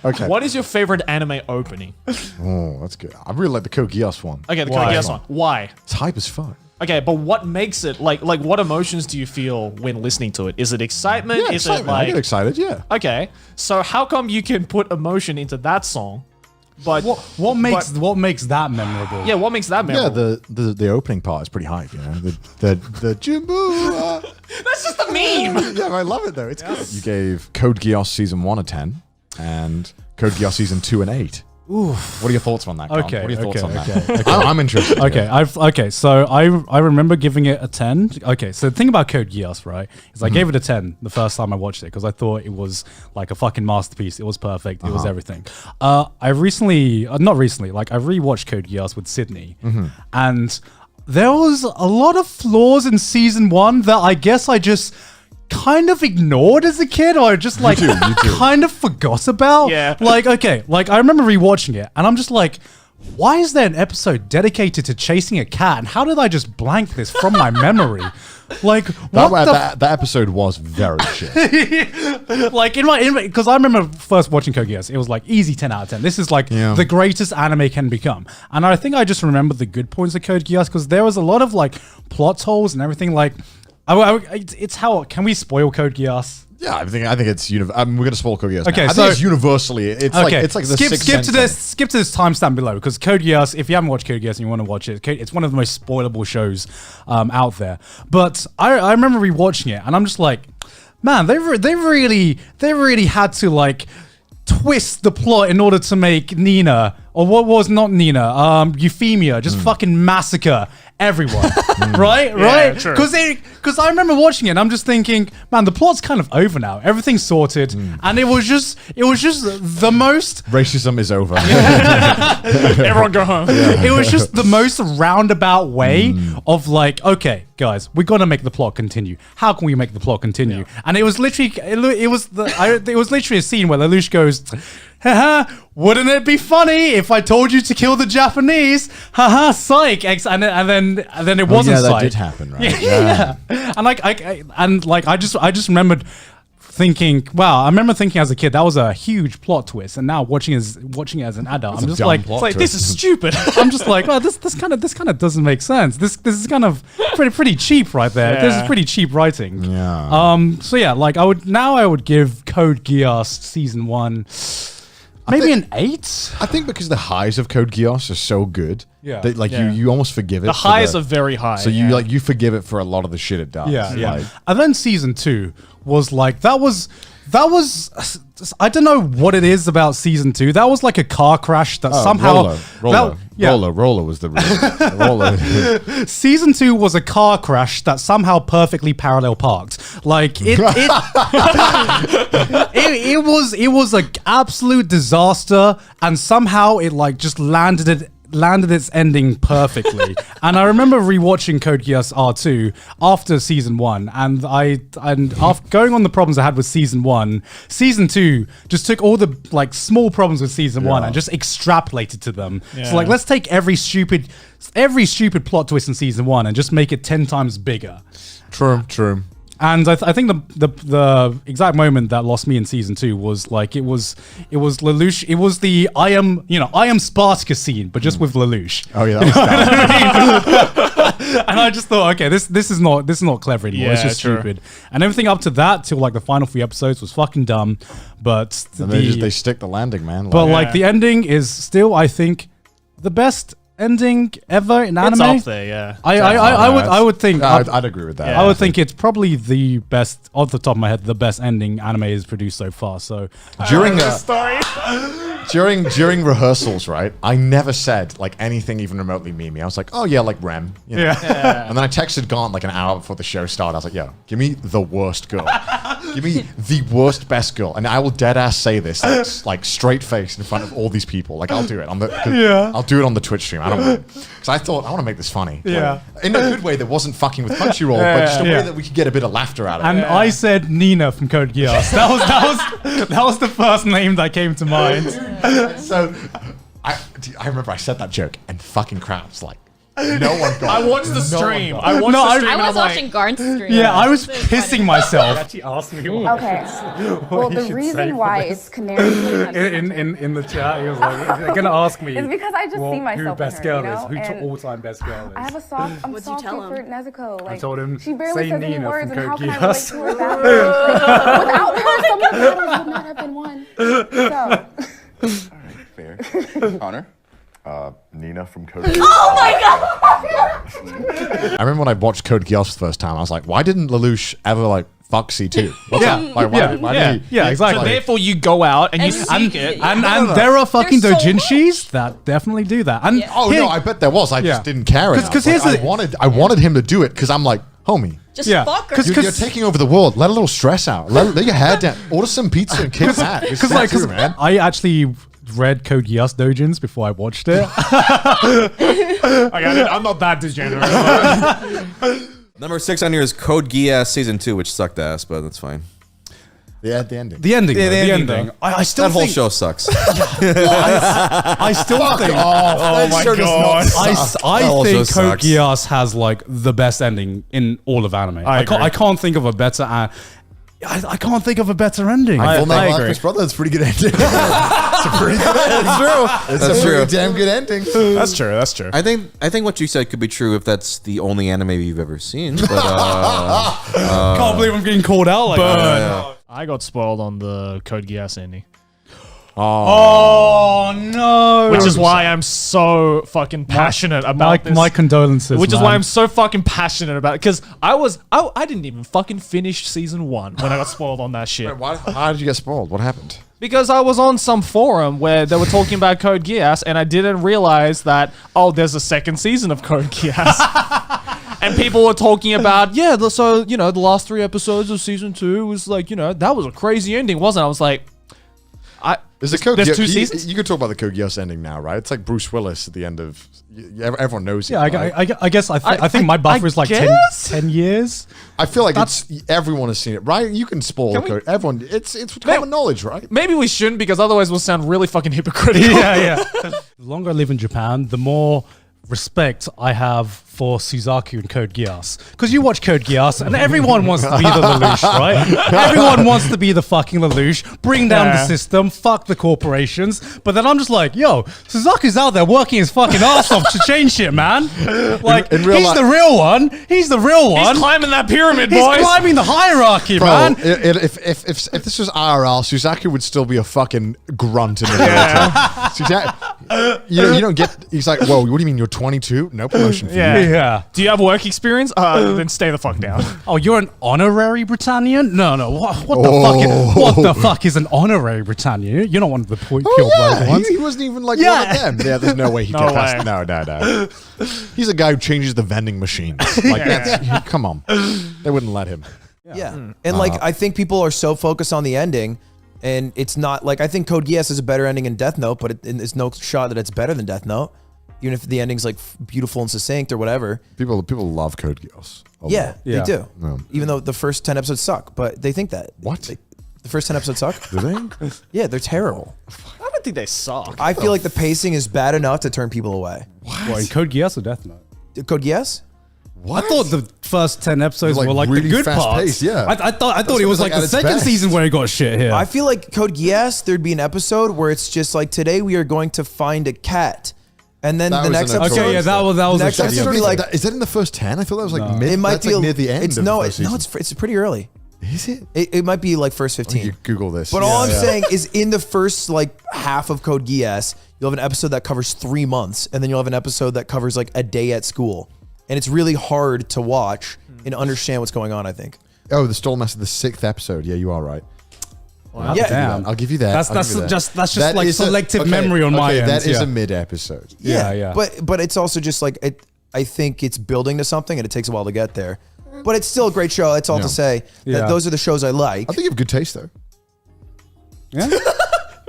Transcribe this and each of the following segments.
Okay. What is your favorite anime opening? Oh, that's good. I really like the Code Geass one. Okay, the Code Geass one. Why? It's hype as fuck. Okay, but what makes it like what emotions do you feel when listening to it? Is it excitement? Yeah, Is excitement. it like I get excited, yeah. Okay. So how come you can put emotion into that song? But what makes that memorable? Yeah, what makes that memorable? Yeah, the opening part is pretty hype, you know. The Jimbo. That's just a meme. Yeah, I love it though. It's good. You gave Code Geass season 1 a 10 and Code Geass season 2 an 8. Oof. What are your thoughts on that, Con? Okay, what are your thoughts on okay. that? I'm interested. Okay, so I remember giving it a 10. Okay, so the thing about Code Geass, right, is I gave it a 10 the first time I watched it because I thought it was like a fucking masterpiece. It was perfect. It was everything. I rewatched Code Geass with Sydney, and there was a lot of flaws in season 1 that I guess I just kind of ignored as a kid, or just like kind of forgot about. Yeah. Like, okay, like I remember rewatching it and I'm just like, why is there an episode dedicated to chasing a cat? And how did I just blank this from my memory? Like, that episode was very shit. Like because I remember first watching Code Geass, it was like easy 10 out of 10. This is like the greatest anime can become. And I think I just remember the good points of Code Geass because there was a lot of like plot holes and everything. Like, it's how can we spoil Code Geass? Yeah, I think it's we're gonna spoil Code Geass. Okay, now. I think it's universally it's like the skip to this timestamp below because Code Geass. If you haven't watched Code Geass and you want to watch it, it's one of the most spoilable shows out there. But I remember rewatching it and I'm just like, man, they really had to like twist the plot in order to make Nina, or what was not Nina, Euphemia, just fucking massacre everyone, right? Sure. Because I remember watching it and I'm just thinking, man, the plot's kind of over now. Everything's sorted, and it was just the most racism is over. Everyone go home. It was just the most roundabout way of like, okay, guys, we got to make the plot continue. How can we make the plot continue? And it was literally it was literally a scene where Lelouch goes, haha, wouldn't it be funny if I told you to kill the Japanese? Haha, psych. And then it wasn't psych. That did happen, right? Yeah. And I just remembered thinking, wow, I remember thinking as a kid that was a huge plot twist, and now watching it as an adult, I'm just like, this is stupid. I'm just like, oh, this kind of doesn't make sense. This is kind of pretty cheap right there. Yeah. This is pretty cheap writing. Yeah. So yeah, like I would give Code Geass season 1 maybe an 8. I think because the highs of Code Geass are so good, that like you almost forgive it. The highs are very high. So you forgive it for a lot of the shit it does. Yeah. Like, And then season 2 was like that was I don't know what it is about season 2. That was like a car crash that somehow Roller was the roller. Season 2 was a car crash that somehow perfectly parallel parked. Like it was an absolute disaster, and somehow it like just landed its ending perfectly. And I remember rewatching Code Geass R2 after season 1, and after going on the problems I had with season 1, season 2 just took all the like small problems with season 1 and just extrapolated to them. So like, let's take every stupid plot twist in season 1 and just make it 10 times bigger. True. And I think the exact moment that lost me in season 2 was like it was Lelouch. It was the I am Spartacus scene, but just with Lelouch. Oh yeah, that was And I just thought, okay, this is not clever anymore. It's just stupid. And everything up to that till like the final 3 episodes was fucking dumb. But they stick the landing, man. Like the ending is still, I think, the best ending ever in anime. It's up there, yeah. I would think I'd agree with that. I would think it's probably the best, off the top of my head, the best ending anime is produced so far. So during rehearsals, right? I never said like anything even remotely memey. I was like, oh yeah, like Rem. You know? And then I texted Gaunt like an hour before the show started. I was like, yo, give me the worst girl. Give me the worst best girl, and I will dead ass say this like straight face in front of all these people. Like I'll do it I'll do it on the Twitch stream. I don't want, because I thought I want to make this funny. Yeah. Like, in a good way that wasn't fucking with Crunchyroll, but just a way that we could get a bit of laughter out of it. And I said Nina from Code Geass. That was the first name that came to mind. So I remember I said that joke and fucking crowds like No one got I it. watched the No stream. one got I watched No, the I- stream. I and was I'm like, watching Garn's stream. Yeah, I was It funny. pissing myself. Actually asked me why. Okay. Well, you the should say reason for why this. it's Canary In the chat, he was like, they're gonna ask me. It's because I just see myself who in best her, girl you know? is, who And all-time best girl is. I have a soft, I'm What'd you soft tell for him? Nezuko. Like, told him, she barely say says any Nina words, from and how Code can I relate Geass. to her battles? Like, without her, some of the battles would not have been won. So, Fair. Connor? Nina from Code Oh my god! I remember when I watched Code Geass for the first time, I was like, why didn't Lelouch ever like fuck C2? What's Yeah. up? Like, why Yeah. did he? Yeah, so exactly. therefore you go out and you And- seek it. And no. there are fucking There's so doujinshis that definitely do that. And Oh here- no, I bet there was. I Yeah. just didn't care enough. 'cause Like, here's I wanted him to do it because I'm like, homie, Just Yeah, fuck her. 'cause- you're taking over the world. Let a little stress out. Let your hair down. Order some pizza and kick back. Because like, man. I actually read Code Geass doujins before I watched it. I'm not that degenerate. Number 6 on here is Code Geass Season 2, which sucked ass, but that's fine. Yeah, the ending. The ending, Yeah, though, the the ending, ending. though. I still That whole think, show sucks. I still think. Oh my sure does god. not I whole show think Code sucks. Geass has like the best ending in all of anime. I can't think of a better. I can't think of a better ending. Full Metal agree. Alchemist Brother. That's a pretty good ending. It's a pretty good ending. That's true. It's That's a true. pretty damn good ending. That's true. That's true. I think what you said could be true if that's the only anime you've ever seen. But can't believe I'm getting called out like that. I got spoiled on the Code Geass ending. Oh no! Which is why I'm so fucking passionate about this. my condolences. Which is man. why I'm so fucking passionate about it. Because I didn't even fucking finish season 1 when I got spoiled on that shit. How did you get spoiled? What happened? Because I was on some forum where they were talking about Code Geass and I didn't realize that, oh, there's a second season of Code Geass. And people were talking about, so, the last 3 episodes of season 2 was like, that was a crazy ending, wasn't it? I was like, There's a Code there's Geass. 2 seasons? You could talk about the Code Geass ending now, right? It's like Bruce Willis at the end of. Everyone knows it. Yeah, right? I guess I think my buffer is like 10 guess? 10 years. I feel like everyone has seen it, right? You can spoil Can we- Code. Everyone, it's common knowledge, right? Maybe we shouldn't because otherwise we'll sound really fucking hypocritical. Yeah. The longer I live in Japan, the more respect I have for Suzaku and Code Geass. Because you watch Code Geass and everyone wants to be the Lelouch, right? Everyone wants to be the fucking Lelouch, bring down the Yeah. system, fuck the corporations. But then I'm just like, yo, Suzaku's out there working his fucking ass off to change shit, man. Like, in real he's life- the real one. He's the real one. He's climbing that pyramid, He's boys. climbing the hierarchy, Bro, man. if this was IRL, Suzaku would still be a fucking grunt in the military. You don't get. He's like, whoa, what do you mean you're 22? No promotion for you. Yeah. Do you have work experience? Then stay the fuck down. Oh, you're an honorary Britannian? No. What the fuck is an honorary Britannian? You're not one of the pure blood ones. He wasn't even like Yeah. one of them. Yeah, there's no way he No could pass. way. No. He's a guy who changes the vending machines. Like come on, they wouldn't let him. Yeah. And like, I think people are so focused on the ending, and it's not like, I think Code Geass is a better ending in Death Note, but it's no shot that it's better than Death Note, even if the ending's like beautiful and succinct or whatever. People love Code Geass. Yeah, Yeah. they do. No. Even though the first 10 episodes suck, but they think that. What? The first 10 episodes suck? Do they? Yeah, they're terrible. I don't think they suck. I feel like the pacing is bad enough to turn people away. What, in Code Geass or Death Note? Code Geass? I thought the first 10 episodes Like were like really the good fast parts. paced, yeah. I thought That's it what was it's like like at the its second best. season where it got shit here. I feel like Code Geass, there'd be an episode where it's just like, today we are going to find a cat. And then That the was next an episode. okay, yeah, that was The a next shit, episode yeah. would be like, Is that in the first 10? I thought that was like mid. it might that's be like near the end. It's of no, the first season. it's pretty early. Is it? It might be like first 15. You Google this. But all I'm saying is, in the first like half of Code Geass, you'll have an episode that covers 3 months, and then you'll have an episode that covers like a day at school, and it's really hard to watch and understand what's going on. I think. Oh, the Stolen Master, the 6th episode. Yeah, you are right. Wow. Yeah. Damn. I'll give you that. That's I'll give you that. just That like is selective okay, memory on my okay, end. That is yeah. a mid episode. Yeah. But it's also just like I think it's building to something, and it takes a while to get there. But it's still a great show. That's all Yeah. to say. Yeah. That those are the shows I like. I think you have good taste though. Yeah.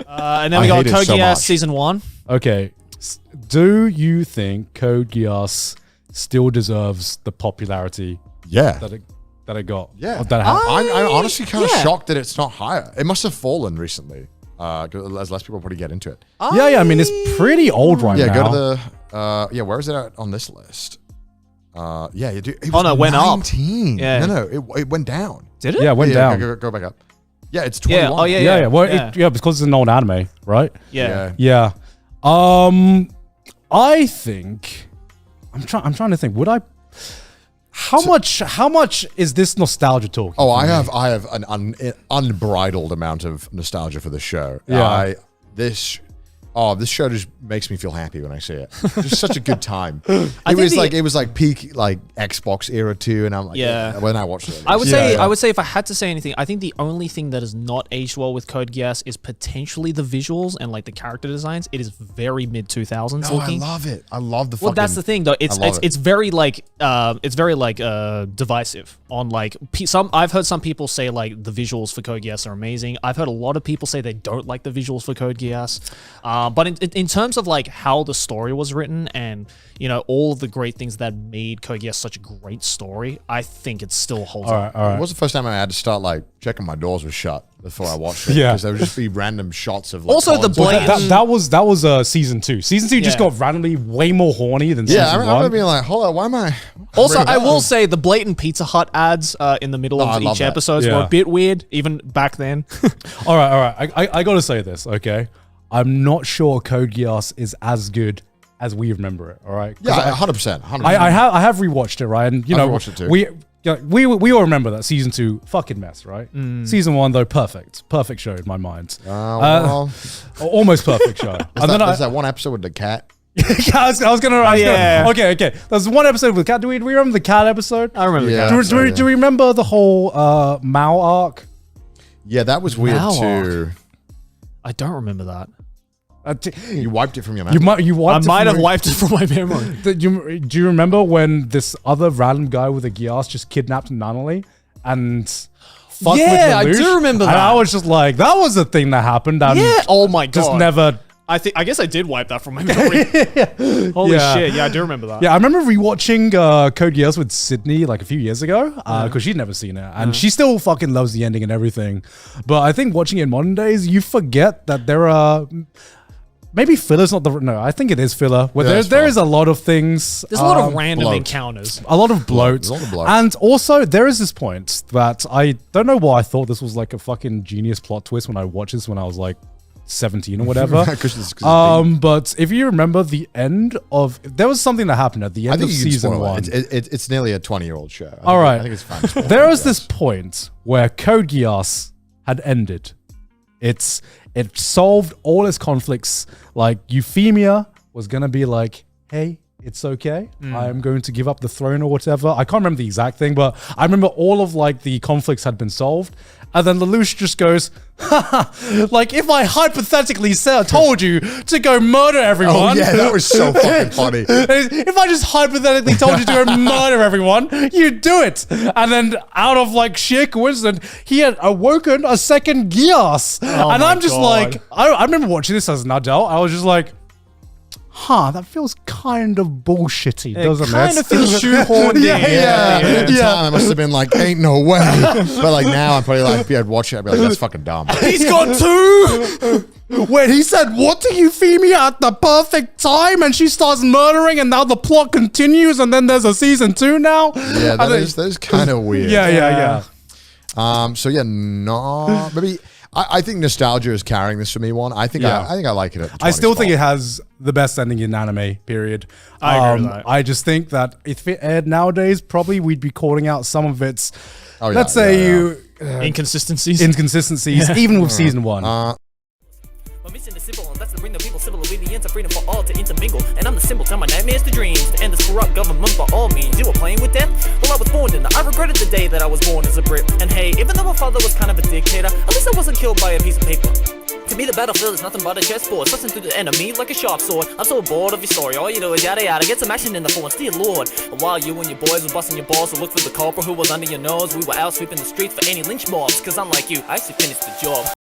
And then we I got hate it Code so Geass much. season 1. Okay. Do you think Code Geass still deserves the popularity Yeah. that it got? Yeah. Or that it had? I'm honestly kind of yeah. shocked that it's not higher. It must have fallen recently. as less people probably get into it. Yeah, I mean, it's pretty old right Yeah, now. go to the where is it at on this list? Yeah, you do. It was no, it went up. 19. Yeah. No, it went down. Did it? Yeah, it went down. Go back up. Yeah, it's 21. Yeah. Oh, yeah. Yeah. Well, yeah. because it's an old anime, right? Yeah. Yeah. I think I'm trying to think. Would I? How much is this nostalgia talking? Oh, for me? I have an unbridled amount of nostalgia for the show. Yeah. This show just makes me feel happy when I see it. Just such a good time. It think was like peak like Xbox era too, and I'm like, Yeah. when I watched it. I would Yeah. say if I had to say anything, I think the only thing that has not aged well with Code Geass is potentially the visuals and like the character designs. It is very mid 2000s Oh, looking. I love it. I love the. Well, that's the thing though. It's very divisive on like some. I've heard some people say like the visuals for Code Geass are amazing. I've heard a lot of people say they don't like the visuals for Code Geass. But in terms of like how the story was written and all of the great things that made Code Geass such a great story, I think it still holds up. All right. It was the first time I had to start like checking my doors were shut before I watched it. Yeah. Because there would just be random shots of like. Also, the cons- blatant- That was season 2. Season 2 just Yeah. got randomly way more horny than Yeah, I season remember 1. being like, hold on, why am I? Also, I will Really? say the blatant Pizza Hut ads in the middle I of love each that. episode were Yeah. a bit weird, even back then. All right. I gotta say this, okay? I'm not sure Code Geass is as good as we remember it. All right. 'Cause Yeah, 100%. I have rewatched it, right? And I've rewatched it too. we all remember that season 2 fucking mess, right? Season 1 though, perfect show in my mind. Well, Almost perfect show. there's that one episode with the cat. I was gonna. Okay. There's one episode with cat. Do we remember the cat episode? I remember Yeah. that. Do we remember the whole Mao arc? Yeah, that was weird Wow. too. I don't remember that. You wiped it from your memory. You I wiped it might from have your- wiped it from my memory. Do you remember when this other random guy with a Geass just kidnapped Nunnally and fucked with Yeah, I Lelouch? do remember And that. I was just like, that was a thing that happened. And Yeah. Oh my god. just never. I guess I did wipe that from my memory. Holy Yeah. shit! Yeah, I do remember that. Yeah, I remember rewatching Code Geass with Sydney like a few years ago because she'd never seen it, and she still fucking loves the ending and everything. But I think watching it in modern days, you forget that there are. Maybe filler's not the no. I think it is filler. Where Yeah, there it's is a lot of things. There's a lot of random bloat. encounters. A lot of bloat. There's a lot of bloat. And also, there is this point that I don't know why I thought this was like a fucking genius plot twist when I watched this when I was like 17 or whatever. 'Cause it's deep. But if you remember the end of, there was something that happened at the I end think of you can season spoil 1. it. It's nearly a 20-year-old show. All right. I think it's fine. to spoil There it, was yes. this point where Code Geass had ended. It solved all its conflicts. Like Euphemia was gonna be like, "Hey, it's okay. I am going to give up the throne or whatever." I can't remember the exact thing, but I remember all of like the conflicts had been solved. And then Lelouch just goes, like if I hypothetically told you to go murder everyone. Oh yeah, that was so fucking funny. If I just hypothetically told you to go murder everyone, you'd do it. And then out of like sheer coincidence, he had awoken a second Geass. And my I'm just God. like, I remember watching this as an adult. I was just like, that feels kind of bullshitty, doesn't it? Kind of feels shoehorned in. Yeah. At the Yeah. time, I must have been like, ain't no way. But like now, I'm probably like, if I'd watch it, I'd be like, that's fucking dumb. He's got 2. When he said, "What to Euphemia at the perfect time," and she starts murdering, and now the plot continues, and then there's a season 2 now. Yeah, that is kind of weird. Yeah. So yeah, no, maybe I think nostalgia is carrying this for me. I think I like it. I still think it has the best ending in anime, period. I agree with that. I just think that if it aired nowadays, probably we'd be calling out some of its, Oh, yeah, let's say, Inconsistencies. inconsistencies, even with season 1. My mission is simple, and that's to bring the people civil obedience and freedom for all to intermingle. And I'm the symbol, turn my nightmares to dreams, to end this corrupt government by all means. You were playing with death? Well, I was born in it. I regretted the day that I was born as a Brit. And hey, even though my father was kind of a dictator, at least I wasn't killed by a piece of paper. To me, the battlefield is nothing but a chessboard, slicing through the enemy like a sharp sword. I'm so bored of your story, all you do is yada yada, get some action in the force, dear lord. And while you and your boys were busting your balls to look for the culprit who was under your nose, we were out sweeping the streets for any lynch mobs. Cause unlike you, I actually finished the job.